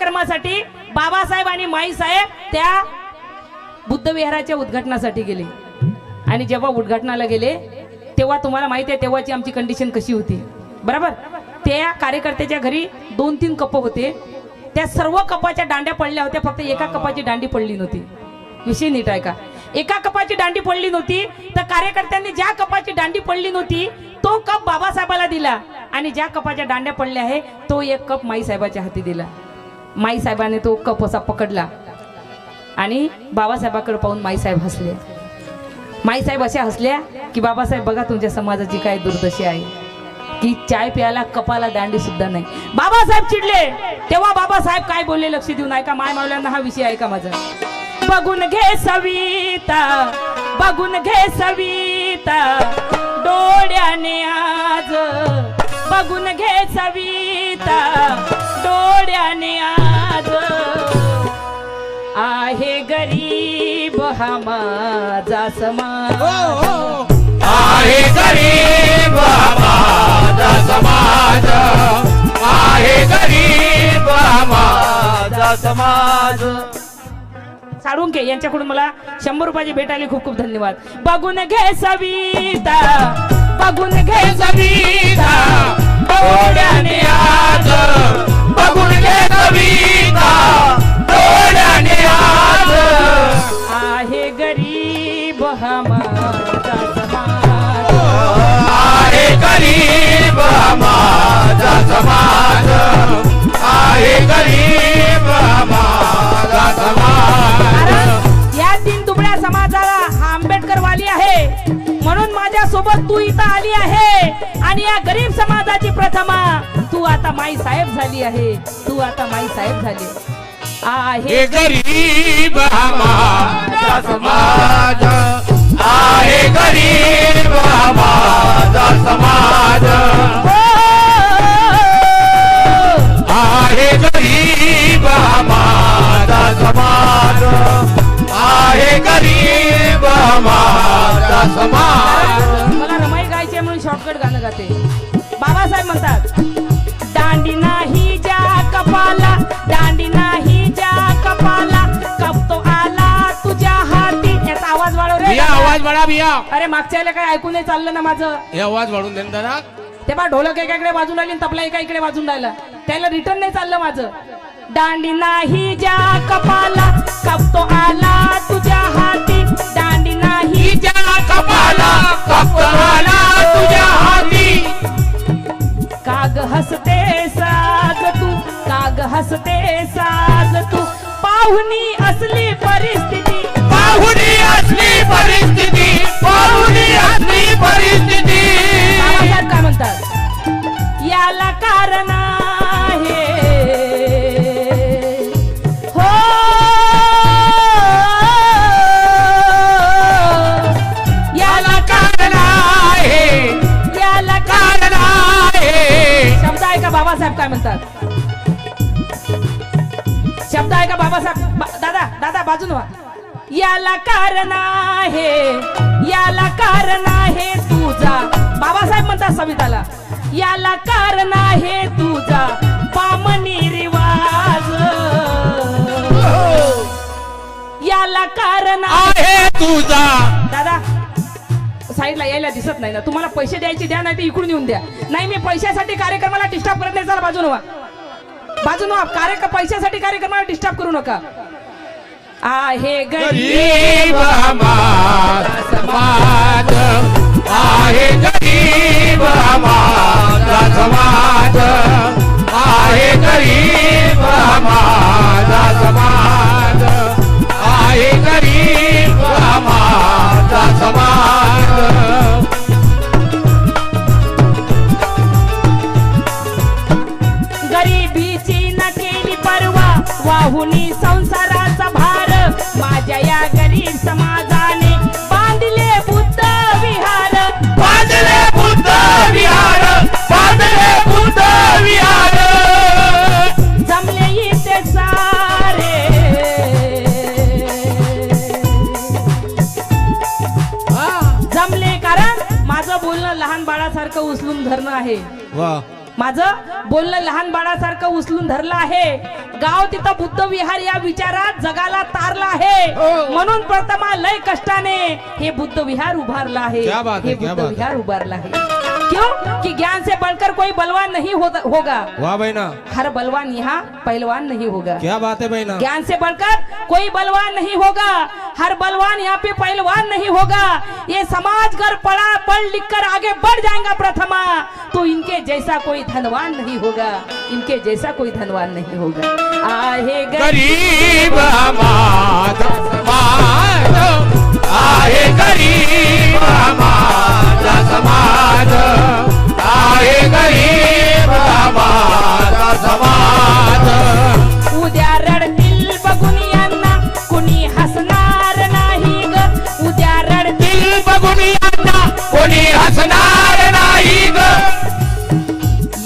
कार्यक्रमासाठी बाबासाहेब आणि माईसाहेब त्या बुद्ध विहाराच्या उद्घाटनासाठी गेले आणि जेव्हा उद्घाटनाला गेले तेव्हा तुम्हाला माहिती आहे तेव्हाची आमची कंडिशन कशी होती बरोबर. त्या कार्यकर्त्याच्या घरी 2-3 कप होते. त्या सर्व कपाच्या दांड्या पडल्या होत्या, फक्त एका कपाची दांडी पडली नव्हती. विषय नीट आहे का? एका कपाची दांडी पडली नव्हती तर कार्यकर्त्यांनी ज्या कपाची दांडी पडली नव्हती तो कप बाबासाहेबाला दिला आणि ज्या कपाच्या दांड्या पडल्या आहे तो एक कप माईसाहेबाच्या हाती दिला. माईसाहेबाने तो कप असा पकडला आणि बाबासाहेबाकडे पाहून माईसाहेब हसले. माईसाहेब अशा हसल्या की बाबासाहेब बघा तुमच्या समाजाची काय दुर्दशा आहे की चाय प्यायला कपाला दांडी सुद्धा नाही. बाबासाहेब चिडले. तेव्हा बाबासाहेब काय बोलले लक्ष देऊन ऐका. माय मावल्यांना हा विषय ऐका माझा. बघून घे सविता, बघून घे सविता डोळ्याने आज, बघून घे सविता डोळ्याने आज, आहे गरीब हा माझा समाज, आहे गरीब माझा समाज, आहे गरीब माझा समाज. साळुंके यांच्याकडून मला 100 रुपयाची भेट आली. खूप खूप धन्यवाद. बघून घे सविता, बघून घे सविता डोळ्याने आज, बघून घे सविता डोळ्याने आज, आहे गरीब हा माझा समाज, आहे गरीब माझा समाज, आहे गरीब माझा समाज. या 3 दुबळ्या समाजाला हा आंबेडकर वाली आहे म्हणून माझ्या सोबत तू इथं आली आहे आणि या गरीब समाजाची प्रथमा तू आता माई साहेब झाली आहे. तू आता माई साहेब झाली आहे. गरीब माझा समाज, आहे गरीब माझा समाज, आहे गरीब माझा समाज, आहे गरीब माझा समाज. मला रमाई गायची म्हणून शॉर्टकट गाणं गाते. बाबासाहेब म्हणतात दांडी नाही ज्या कपाला, दांडी नाही ज्या कपाला, कप तो आला तुझ्या हाती. याचा आवाज वाढव रे. आवाज वाढा बिया. अरे मागच्या वेळेला काय ऐकून नाही चाललं ना माझं. हे आवाज वाढून दे दादा. तेव्हा ढोलक एकाकडे वाजून राहिली आणि तबला एका इकडे वाजून राहिला. त्याला रिटर्न नाही चाललं माझं. दांडी नाही ज्या कपाला, कप तो आला तुझ्या हाती, दांडी नाही ज्या कपाला, कप आला तुझ्या हाती. काग हसते साज तू, काग हसते साज तू, पाहुणी असली परिस्थिती, पाहुणी असली परिस्थिती, पाहुणी असली परिस्थिती. बाबासाहेब काय म्हणतात याला कारण आहे हो, याला कारण आहे, याला कारण आहे. शब्द आहे का बाबासाहेब काय म्हणतात. शब्द आहे का बाबासाहेब. दादा दादा बाजून व्हा. याला कारण आहे, याला कारण आहे तुझा. बाबासाहेब म्हणतात सविताला याला कारण आहे तुझा बामणी रिवाज, याला कारण आहे तुझा. दादा साईडला यायला दिसत नाही ना. तुम्हाला पैसे द्यायचे द्या नाही तर इकडून येऊन द्या. नाही मी पैशासाठी कार्यक्रमाला डिस्टर्ब करत नाही. चला बाजून व्हा, बाजून व्हा. पैशासाठी कार्यक्रमाला डिस्टर्ब करू नका. आहे गरीब माझा समाज, आहे गरीब माझा समाज, आहे गरीब माझा समाज, आहे गरीब माझा समाज. गरिबीची न केली परवा, वाहुनी संसाराचा भार, माझ्या या गरीब समाजाने बांधले बुद्ध विहार, बांधले बुद्ध विहार, बांधले बुद्ध विहार. जमले इथे सारे, जमले कारण माझं बोलणं लहान बाळासारखं उचलून धरणं आहे. माझं बोलणं लहान बाळासारखं उचलून धरलं आहे. गाव तिथं बुद्ध विहार या विचारात जगाला तारला आहे. म्हणून प्रथमा लय कष्टाने हे बुद्ध विहार उभारलं आहे. क्या बात है, हे क्या बुद्ध बात है. विहार उभारलं आहे. क्यों कि ज्ञान से बढ़कर कोई बलवान नहीं होगा. वाह बहना, हर बलवान यहाँ पहलवान नहीं होगा. क्या बात है बहना. ज्ञान से बढ़कर कोई बलवान नहीं होगा. हर बलवान यहाँ पे पहलवान नहीं होगा. ये समाज घर पढ़ लिख कर आगे बढ़ जाएगा प्रथमा, तो इनके जैसा कोई धनवान नहीं होगा. इनके जैसा कोई धनवान नहीं होगा. आहे गरीब हमारा समाज आहे, गरीब हमारा समाज आहे, गरीब हमारा समाज. उद्या रडतील बघून यांना कुणी हसणार नाही ग. उद्या रडतील दिल बघून यांना कोणी हसणार नाही ग.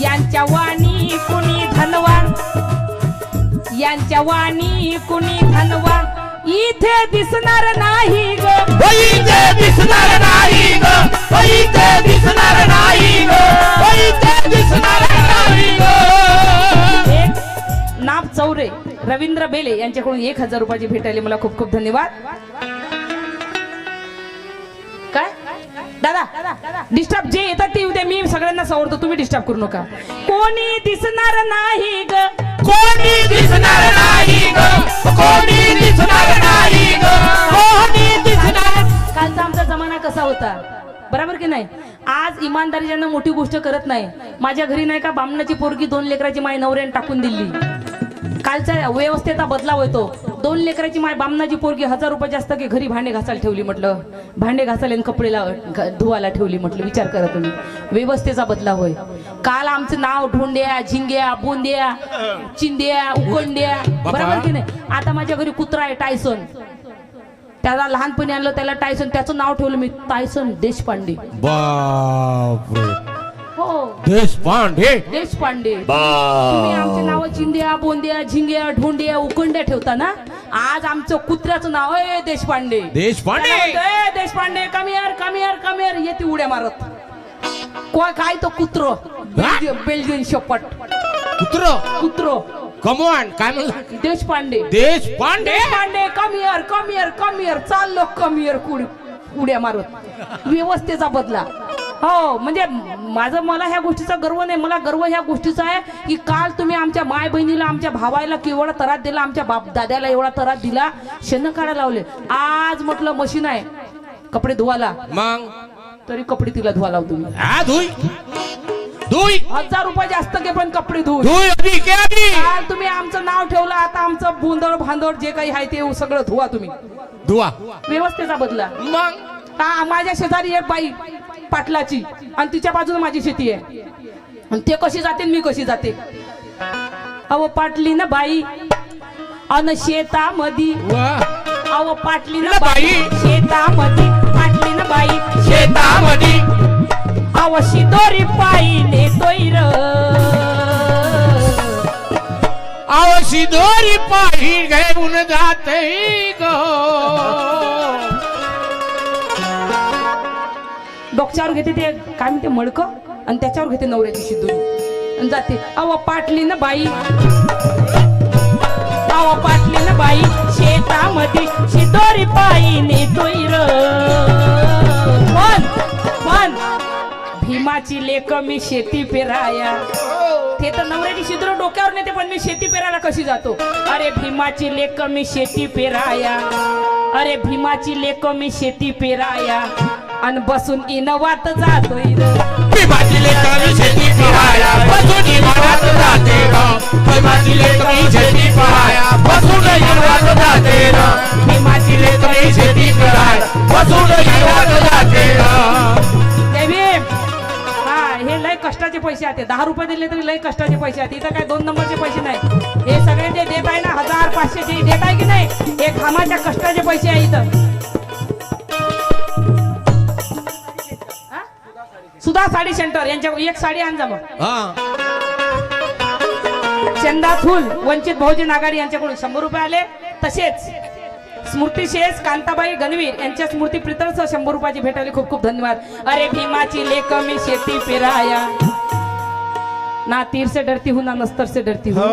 यांच्या वाणी कुणी धनवान, यांच्या वाणी कुणी धनवान इथे दिसणार नाही ग. इथे दिसणार नाही ग, इथे दिसणार नाही ग, इथे दिसणार नाही ग. एक नाप चौरे रवींद्र बेले यांच्याकडून 1000 रुपयाची भेट आली. मला खूप खूप धन्यवाद. काय दादा डिस्टर्ब जे येतात ते उद्या मी सगळ्यांना आवडतो. तुम्ही डिस्टर्ब करू नका. कोणी दिसणार नाही ग, कोणी दिसणार नाही ग, कोणी दिसणार नाही ग, कोणी दिसणार. कालचा आमचा जमाना कसा होता बरोबर की नाही. आज इमानदारीच्यानं मोठी गोष्ट करत नाही. माझ्या घरी नाही का बामणाची पोरगी 2 लेकराची माय नवऱ्याने टाकून दिली. कालच्या व्यवस्थेचा बदलाव होतो. 2 लेकराची माय बामणाची पोरगी 1000 रुपये जास्त की घरी भांडे घासायला ठेवली. म्हटलं भांडे घासायला आणि कपडेला धुवायला ठेवली. म्हटलं विचार करा तुम्ही, व्यवस्थेचा बदलाव होय. काल आमचं नाव ढोंड्या झिंग्या बोंद्या चिंद्या उकोंड्या बरोबर की नाही. आता माझ्या घरी कुत्रा आहे टायसन. त्याला लहानपणी आणलं, त्याला टायसन, त्याचं नाव ठेवलं मी टायसन देशपांडे. बापरे, हो देशपांडे. देशपांडे. तुम्ही आमचे नाव चिंद्या बोंद्या झिंग्या ढोंड्या उकोंड्या ठेवता ना. आज आमचं कुत्र्याचं नाव आहे देशपांडे. देशपांडे. त्याला म्हणतो, "ए, देशपांडे कमियर कमियर कमियर येते उड्या मारत. काय तो कुत्र बेल्जियन शपट कुत्र. कुत्र कमॉन, काय म्हणलं. देशपांडे. देशपांडे. देशपांडे कमियर कमियर कमियर चाललो कमियर उड्या मारत. व्यवस्थेचा बदला. हो म्हणजे मला ह्या गोष्टीचा गर्व नाही. मला गर्व ह्या गोष्टीचा आहे की काल तुम्ही आमच्या माय बहिणीला आमच्या भावाला केवढा त्रास दिला, आमच्या बाप दाद्याला एवढा त्रास दिला, शेण काढायला लावले. आज म्हटलं मशीन आहे कपडे धुवायला, मग तरी कपडे तिला धुवायला लावतो तुम्ही. हा धुई धुई 1000 रुपये जास्त घे पण कपडे धुवू. धुई अभी क्या अभी. काल तुम्ही आमचं नाव ठेवलं, आता आमचं बोंदळ भांदळ जे काही आहे ते सगळं धुवा तुम्ही. धुवा. व्यवस्थेचा बदला. मग माझ्या शेजारी एक बाई पाटलाची आणि तिच्या बाजूला माझी शेती आहे. आणि ते कशी जाते मी कशी जाते. अहो पाटली ना बाई अन शेतामधी. अहो पाटली ना बाई शेतामधी. पाटली ना बाई शेतामध्ये अहो शिदोरी पायी नेतोय र. आवशी दोरी पाही घेऊन जाते ग. डोक्यावर घेते ते काय म्हणते मडक आणि त्याच्यावर घेते नवऱ्याची शिदोरी आणि जाते. अहो पाटली ना बाई. अहो पाटली ना बाई शेतामध्ये शिदोरी पायी नेतोय र. पण भीमाची लेक मी शेती पेराया. ते तर नवऱ्याची शिदोरी डोक्यावर नेते पण मी शेती पेरायला कशी जातो. अरे भीमाची लेक मी शेती पेराया. अरे भीमाची लेक मी शेती पेराया आणि बसून इनवात जातोय र. भीमाची लेकरं शेती पहाया बसून इमानात जाते ग. भीमाची लेकरं शेती पहाया बसून इमानात जाते ग. भीमाची लेकरं शेती पहाया बसून इमानात जाते ग. हे लय कष्टाचे पैसे आहेत. 10 रुपये दिले तरी लय कष्टाचे पैसे आहेत. इथं काय 2 नंबरचे पैसे नाही. हे सगळे जे देत आहे ना 1000 500 जे देत आहे की नाही हे घामाच्या कष्टाचे पैसे आहे. इथं सुधा साडी सेंटर यांच्या एक साडी आण जा मग. चंदा फुल वंचित बहुजन आघाडी यांच्याकडून 100 रुपये आले. तसेच स्मृती शेष कांताबाई गणवीर यांच्या स्मृती प्रितळसह 100 रुपयाची भेट आली. खूप खूप धन्यवाद. अरे भीमाची लेक मी शेती पेराया. ना तीर से डरती हूँ ना नस्तर से डरती हूँ,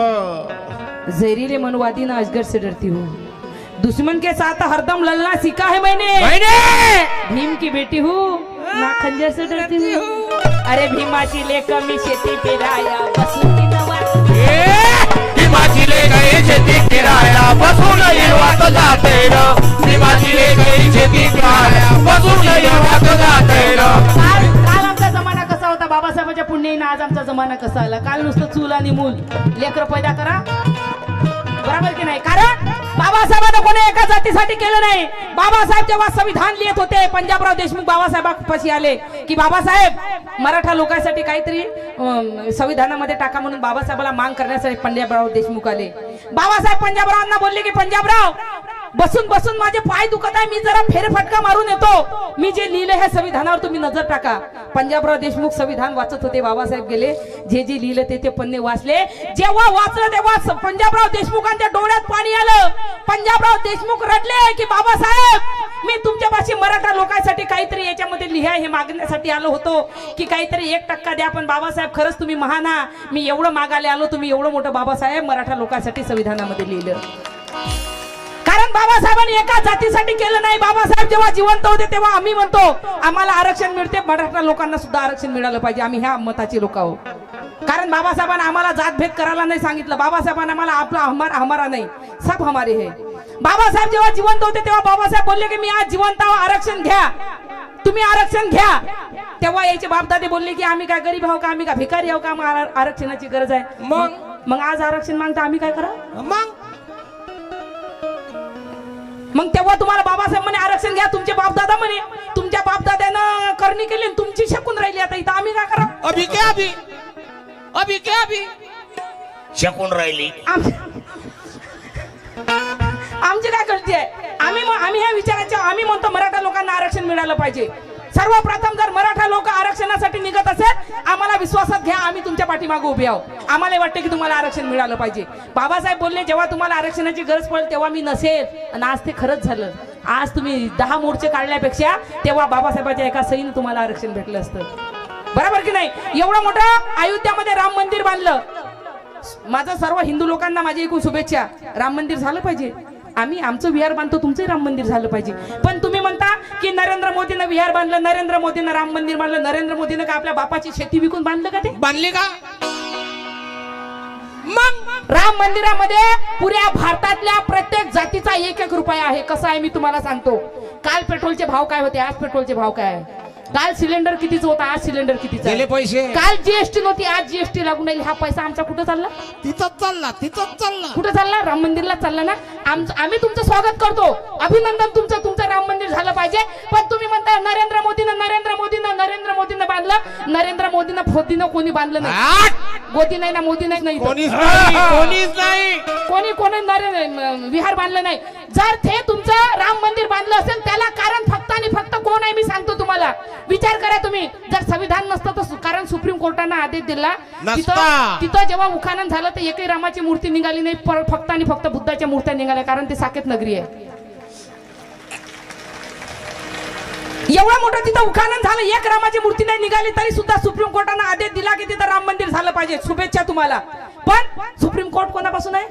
जहरीले मनवादी ना अजगर से डरती हूँ, दुश्मन के साथ हरदम लड़ना सीखा है मैंने, भीम की बेटी हूँ ना खंजर से डरती हूँ। अरे भीमाची लेक मी शेती पेराया बसून भीमाची ले गई शेती किराया बसून हिरवात जाते र, भीमाची ले गई शेती किराया बसून हिरवात जाते र। काल आमचा जमाना कसा होता, बाबासाहेबांच्या पुण्याने आज आमचा जमाना कसा आला। काल नुसतं चूल आणि मूल लेकर पैदा करा, बरोबर की नाही? कारण बाबासाहेबांना कोणी एका जातीसाठी केलं नाही। बाबासाहेब जेव्हा संविधान लिहित होते, पंजाबराव देशमुख बाबासाहेबांपाशी आले की बाबासाहेब मराठा लोकांसाठी काहीतरी संविधानामध्ये टाका म्हणून बाबासाहेबाला मांग करण्यासाठी पंजाबराव देशमुख आले। बाबासाहेब पंजाबरावांना बोलले की पंजाबराव बसून बसून माझे पाय दुखत आहे, मी जरा फेरफटका मारून येतो, मी जे लिहिले हे संविधानावर तुम्ही नजर टाका। पंजाबराव देशमुख संविधान वाचत होते, बाबासाहेब गेले, जे जे लिहिलं ते पन्ने वाचले। जेव्हा वाचलं तेव्हा पंजाबराव देशमुखांच्या डोळ्यात पाणी आलं। पंजाबराव देशमुख रडले की बाबासाहेब मी तुमच्यापाशी मराठा लोकांसाठी काहीतरी याच्यामध्ये लिहा हे मागण्यासाठी आलो होतो की काहीतरी 1% द्या, पण बाबासाहेब खरंच तुम्ही महान आहात, मी एवढं मागायला आलो, तुम्ही एवढं मोठं बाबासाहेब मराठा लोकांसाठी संविधानामध्ये लिहिलं। कारण बाबासाहेबांनी एका जातीसाठी केलं नाही। बाबासाहेब जेव्हा जिवंत होते तेव्हा आम्ही म्हणतो आम्हाला आरक्षण मिळते, मराठा लोकांना सुद्धा आरक्षण मिळालं पाहिजे, आम्ही ह्या मताची लोक आहोत। कारण बाबासाहेबांना आम्हाला जातभेद करायला नाही सांगितलं, बाबासाहेबांना आम्हाला आपला हमारा नाही सब हमारे है। बाबासाहेब जेव्हा जिवंत होते तेव्हा बाबासाहेब बोलले की मी आज जिवंत आहो, आरक्षण घ्या, तुम्ही आरक्षण घ्या। तेव्हा याचे बापदादे बोलले की आम्ही काय गरीब आहो का, आम्ही काय भिकारी आहो का, आम्हाला आरक्षणाची गरज आहे। मग आज आरक्षण मागता आम्ही काय करा? मग तेव्हा तुम्हाला बाबासाहेब म्हणे आरक्षण घ्या, तुमचे बापदादा म्हणे, तुमच्या बापदाद्यानं करणी केली आणि तुमची शकून राहिली, आता इथं आम्ही काय करा? अभी क्या अभी शकून राहिली आमची काय गलती आहे? आम्ही ह्या विचाराच्या आम्ही म्हणतो मराठा लोकांना आरक्षण मिळालं पाहिजे। सर्वप्रथम जर मराठा लोक आरक्षणासाठी निघत असेल, आम्हाला विश्वासात घ्या, आम्ही तुमच्या पाठीमागे उभे आहोत, आम्हाला वाटते की तुम्हाला आरक्षण मिळालं पाहिजे। बाबासाहेब बोलले जेव्हा तुम्हाला आरक्षणाची गरज पडेल तेव्हा मी नसेल, आणि आज ते खरंच झालं। आज तुम्ही 10 मोर्चे काढल्यापेक्षा तेव्हा बाबासाहेबांच्या एका सहीने तुम्हाला आरक्षण भेटलं असतं, बरोबर की नाही? एवढं मोठं अयोध्यामध्ये राम मंदिर बांधलं, माझं सर्व हिंदू लोकांना माझी एकूण शुभेच्छा। राम मंदिर झालं पाहिजे, आम्ही आमचं विहार बांधतो, तुमचं राम मंदिर झालं पाहिजे। पण तुम्ही म्हणता की नरेंद्र मोदीनं विहार बांधलं, नरेंद्र मोदीनं राम मंदिर बांधलं, नरेंद्र मोदीनं का आपल्या बापाची शेती विकून बांधलं का? ते बांधली का? मग राम मंदिरामध्ये पुऱ्या भारतातल्या प्रत्येक जातीचा 1-1 रुपया आहे। कसं आहे मी तुम्हाला सांगतो, काल पेट्रोलचे भाव काय होते, आज पेट्रोलचे भाव काय आहे? काल सिलेंडर कितीच होता, आज सिलेंडर कितीचा गेले पैसे? काल जीएसटी नव्हती, आज जीएसटी लागून राहिली। हा पैसा आमचा कुठं चालला? तिथंच चालला कुठं चालला? राम मंदिरला चालला ना। आम्ही तुमचं स्वागत करतो, अभिनंदन तुमचं राम मंदिर झालं पाहिजे। पण तुम्ही म्हणता नरेंद्र मोदीनं बांधलं, नरेंद्र मोदीनं कोणी बांधलं नाही, मोदी नाही ना, मोदी नाही, कोणीच नाही कोणी विहार बांधलं नाही। जर ते तुमचं राम मंदिर बांधलं असेल त्याला कारण फक्त आणि फक्त कोण आहे मी सांगतो तुम्हाला, विचार करा तुम्ही। जर संविधान नसतं तर, कारण सुप्रीम कोर्टानं आदेश दिला, तिथं जेव्हा उखाणन झालं तर एकही रामाची मूर्ती निघाली नाही, फक्त आणि फक्त बुद्धाच्या मूर्त्या निघाल्या, कारण ते साकेत नगरी आहे। एवढं मोठं तिथं उखाणन झालं, एक रामाची मूर्ती नाही निघाली तरी सुद्धा सुप्रीम कोर्टानं आदेश दिला की तिथं राम मंदिर झालं पाहिजे। शुभेच्छा तुम्हाला। पण सुप्रीम कोर्ट कोणापासून आहे?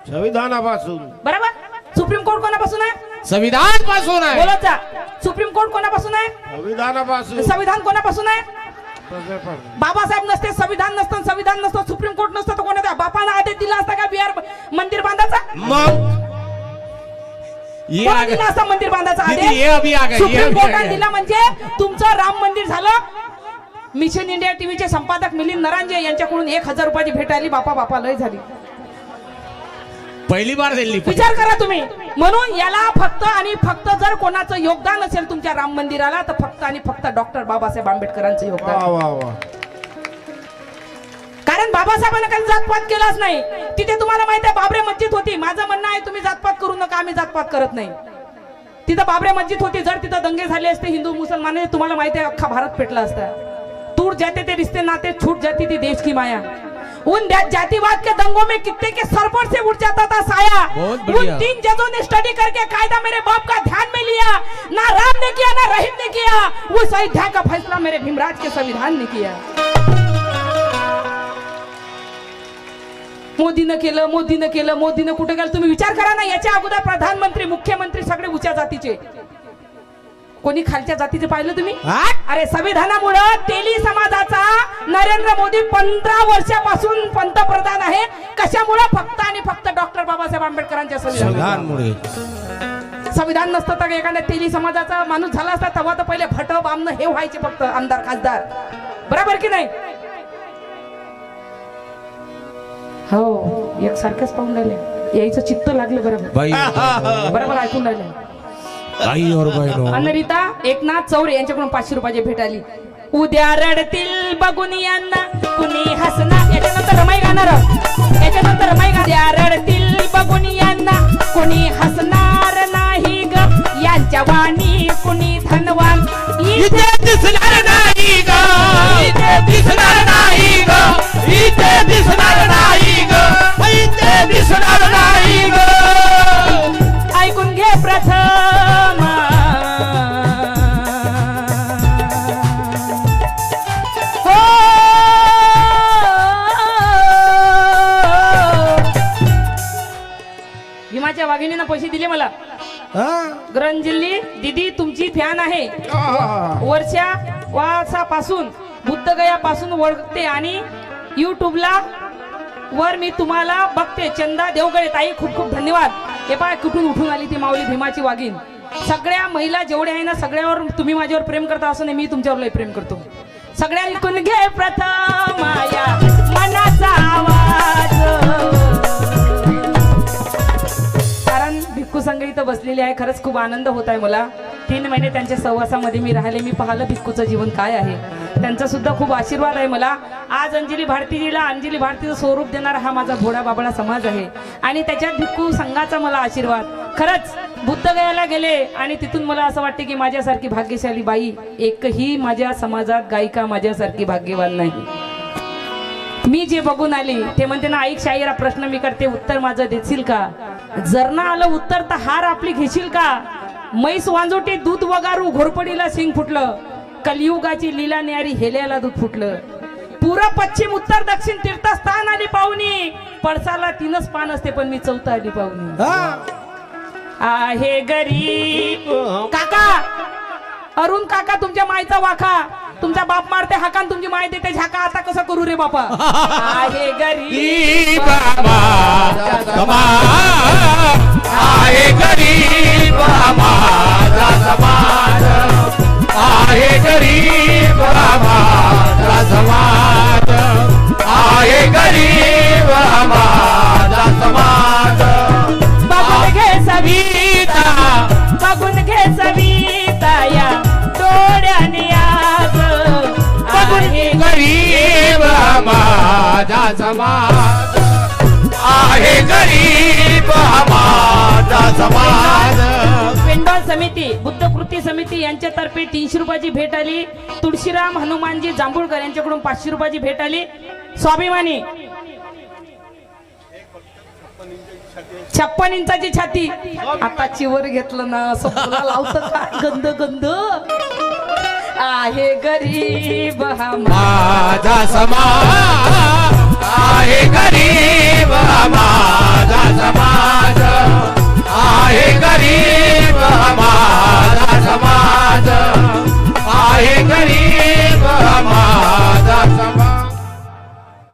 संविधानापासून। बरोबर, सुप्रीम कोर्ट कोणापासून आहे? संविधान पासून आहे। बोलत जा, सुप्रीम कोर्ट कोणापासून आहे? संविधानापासून। संविधान कोणापासून आहे? बाबासाहेब नसते, संविधान नसतं, सुप्रीम कोर्ट नसतं तर कोणाचा बापानं आदेश दिला असता का विहार मंदिर बांधायचा? मग कोणी दिला असता मंदिर बांधायचा आदेश? सुप्रीम कोर्टाने दिला म्हणजे तुमचं राम मंदिर झालं। मिशन इंडिया टीव्हीचे संपादक मिलिंद नरांजे यांच्याकडून 1000 रुपयाची भेट आली, बापा लय झाली, पहिली बार दिली। विचार करा तुम्ही। म्हणून याला फक्त आणि फक्त जर कोणाचं योगदान असेल तुमच्या राम मंदिराला तर फक्त आणि फक्त डॉक्टर बाबासाहेब आंबेडकरांचं योगदान। कारण बाबासाहेबांना काही जातपात केलाच नाही। तिथे तुम्हाला माहिती आहे बाबरे मस्जिद होती, माझं म्हणणं आहे तुम्ही जातपात करू नका, आम्ही जातपात करत नाही। तिथं बाबरे मस्जिद होती, जर तिथं दंगे झाले असते हिंदू मुसलमान तुम्हाला माहिती आहे अख्खा भारत पेटला असता। टूट जाते थे रिश्ते नाते, छूट जाती थी देश की माया। उन जातिवाद के दंगों में कितने के सर पर से उठ जाता था साया। उन 3 जजों ने स्टडी करके कायदा मेरे बाप का ध्यान में लिया, ना राम ने किया ना रहीम ने किया, वो अयोध्या का फैसला मेरे भीमराज के संविधान ने किया। मोदीनं केलं, मोदीनं केलं, मोदीनं कुठे गेलं. तुम्ही विचार करा ना, याच्या अगोदर प्रधानमंत्री, मुख्यमंत्री सगळे उच्च जातीचे, कोणी खालच्या जातीचे पाहिलं तुम्ही? अरे संविधानामुळे तेली समाजाचा नरेंद्र मोदी 15 वर्षापासून पंतप्रधान आहे. कशामुळे? फक्त आणि फक्त डॉक्टर बाबासाहेब आंबेडकरांच्या संविधानामुळे. संविधान नसतं तर एखाद्या तेली समाजाचा माणूस झाला असता तेव्हा तर पहिले भट बामण हे व्हायचे फक्त आमदार खासदार. बरोबर की नाही? हो, एक सारखंच पाहून राहिले, यायचं चित्त लागलं. बरोबर बाई बरोबर ऐकून राहिले. बाई और बाई अनरिता एकनाथ चौरे यांच्याकडून 500 रुपयाची भेट आली. उद्या रडतील बघून यांना कुणी हसणार. याच्यानंतर रमाई गाणार, याच्यानंतर रमाई गा. उद्या रडतील बघून यांना कुणी हसणार नाही ग, यांच्या वाणी कुणी धनवान इथे दिसणार नाही ग, इथे दिसणार नाही ग, इथे दिसणार नाही ग, इथे दिसणार नाही ग. ऐकून घे प्रथम हो. भीमाच्या वाघिणीनं पैसे दिले मला. ग्रंजिल्ली दीदी तुमची फॅन आहे, वर्षापासून बुद्धगयापासून ओळखते आणि युट्यूबला वर मी तुम्हाला बघते. चंदा देवगळे ताई खूप खूप धन्यवाद. हे पाय कुठून उठून आली ती माऊली भीमाची वाघीण. सगळ्या महिला जेवढ्या आहे ना सगळ्यावर तुम्ही माझ्यावर प्रेम करता असं नाही, मी तुमच्यावर लय प्रेम करतो. सगळ्या ऐकून घे प्रथम या मनाचा आवाज. कारण भिक्खू संघ इथं बसलेली आहे. खरंच खूप आनंद होत आहे मला. 3 महिने त्यांच्या सहवासामध्ये मी राहिले. मी पाहिलं भिक्खूचं जीवन काय आहे. त्यांचा सुद्धा खूप आशीर्वाद आहे मला. आज अंजली भारतीजीला अंजली भारतीचं स्वरूप देणारा हा माझा भोळा बाबळा समाज आहे आणि त्याच्यात भिक्खू संघाचा मला आशीर्वाद. खरंच बुद्धगयाला गेले आणि तिथून मला असं वाटते की माझ्यासारखी भाग्यशाली बाई एकही माझ्या समाजात गायिका माझ्यासारखी भाग्यवान नाही. मी जे बघून आली ते म्हणते ना, ऐक शाहीरा प्रश्न मी करते, उत्तर माझं देशील का? जर ना आलं उत्तर तर हार आपली घेशील का? म्हैस वांजोटी दूध वगारू घोरपडीला सिंग फुटलं, कलियुगाची लीला न्यारी हेल्याला दूध फुटलं. पूर्व पश्चिम उत्तर दक्षिण तीर्थस्थान आली पाहुणी, पळसाला 3च पान असते पण मी 4 आली पाहुणी. आहे गरीब काका, अरुण काका तुमच्या मायचा वाखा, तुमचा बाप मारते हाका तुमची माय देते झाका. आता कसं करू रे बापा? आहे गरीब माझा समाज, आहे गरीब माझा समाज, आहे गरीब माझा समाज, आहे गरीब माझा समाज. बघून घे सविता, बघून घे सविता या डोळ्याने आज. आहे गरीब माझा समाज, आहे गरीब माझा समाज. पेंडॉल समिती, बुद्ध कृती समिती यांच्यातर्फे 300 रुपयाची भेट आली. तुळशीराम हनुमानजी जांभूळकर यांच्याकडून 500 रुपयाची भेट आली. स्वाभिमानी 56 इंचाची छाती. आता चिवर घेतलं ना असं फुला लावतं काय गंध गंध. आहे गरीब हा माझा समाज,